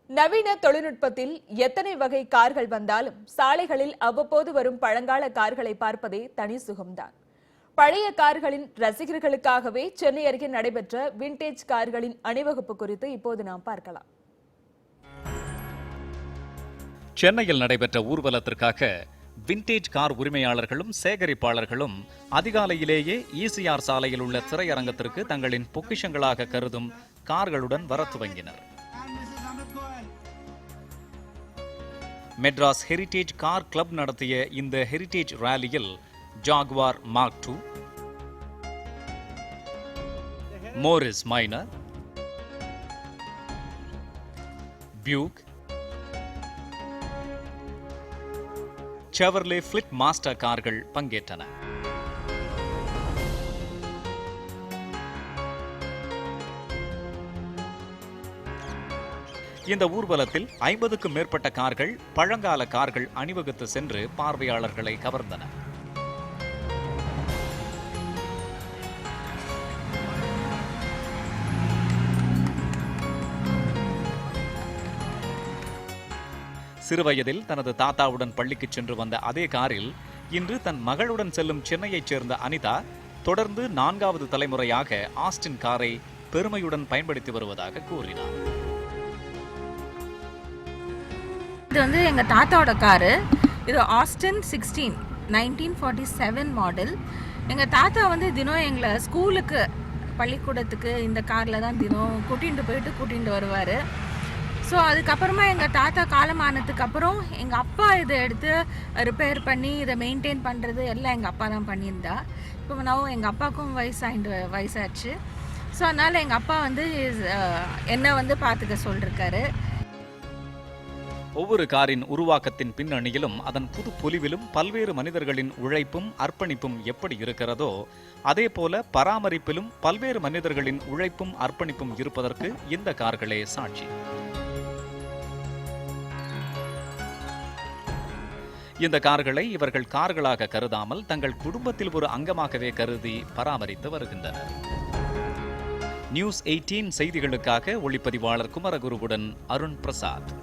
நவீன தொழில்நுட்பத்தில் எத்தனை வகை கார்கள் வந்தாலும் சாலைகளில் அவ்வப்போது வரும் பழங்கால கார்களை பார்ப்பதே தனி சுகம்தான். பழைய கார்களின் ரசிகர்களுக்காகவே சென்னை அருகே நடைபெற்ற விண்டேஜ் கார்களின் அணிவகுப்பு குறித்து இப்போது நாம் பார்க்கலாம். சென்னையில் நடைபெற்ற ஊர்வலத்திற்காக விண்டேஜ் கார் உரிமையாளர்களும் சேகரிப்பாளர்களும் அதிகாலையிலேயே ஈசிஆர் சாலையில் உள்ள திரையரங்கத்திற்கு தங்களின் பொக்கிஷங்களாக கருதும் கார்களுடன் வர துவங்கினர். மெட்ராஸ் ஹெரிடேஜ் கார் கிளப் நடத்திய இந்த ஹெரிடேஜ் ராலியில் Jaguar Mark II, Morris Minor, Buick, Chevrolet Fleet Master கார்கள் பங்கேற்றன. இந்த ஊர்வலத்தில் 50க்கும் மேற்பட்ட கார்கள், பழங்கால கார்கள் அணிவகுத்து சென்று பார்வையாளர்களை கவர்ந்தன. சிறுவயதில் தனது தாத்தாவுடன் பள்ளிக்கு சென்று வந்த அதே காரில் இன்று தன் மகளுடன் செல்லும் சென்னையைச் சேர்ந்த அனிதா தொடர்ந்து 4வது தலைமுறையாக ஆஸ்டின் காரை பெருமையுடன் பயன்படுத்தி வருவதாக கூறினார். இது வந்து எங்கள் தாத்தாவோட காரு. இது ஆஸ்டின் 16 1947 மாடல். எங்கள் தாத்தா வந்து தினம் எங்களை ஸ்கூலுக்கு பள்ளிக்கூடத்துக்கு இந்த காரில் தான் தினம் கூட்டிகிட்டு வருவார். ஸோ அதுக்கப்புறமா எங்கள் தாத்தா காலமானதுக்கு அப்புறம் எங்கள் அப்பா இதை எடுத்து ரிப்பேர் பண்ணி இதை மெயின்டைன் பண்ணுறது எல்லாம் எங்கள் அப்பா தான் பண்ணியிருந்தா. இப்போ நான் எங்கள் அப்பாவுக்கும் வயசாச்சு. ஸோ அதனால் எங்கள் அப்பா வந்து என்னை வந்து பார்த்துக்க சொல்லியிருக்காரு. ஒவ்வொரு காரின் உருவாக்கத்தின் பின்னணியிலும் அதன் புது பொலிவிலும் பல்வேறு மனிதர்களின் உழைப்பும் அர்ப்பணிப்பும் எப்படி இருக்கிறதோ அதே போல பராமரிப்பிலும் பல்வேறு மனிதர்களின் உழைப்பும் அர்ப்பணிப்பும் இருப்பதற்கு இந்த கார்களே சாட்சி. இந்த கார்களை இவர்கள் கார்களாக கருதாமல் தங்கள் குடும்பத்தில் ஒரு அங்கமாகவே கருதி பராமரித்து வருகின்றனர். நியூஸ் 18 செய்திகளுக்காக ஒளிப்பதிவாளர் குமரகுருவுடன் அருண் பிரசாத்.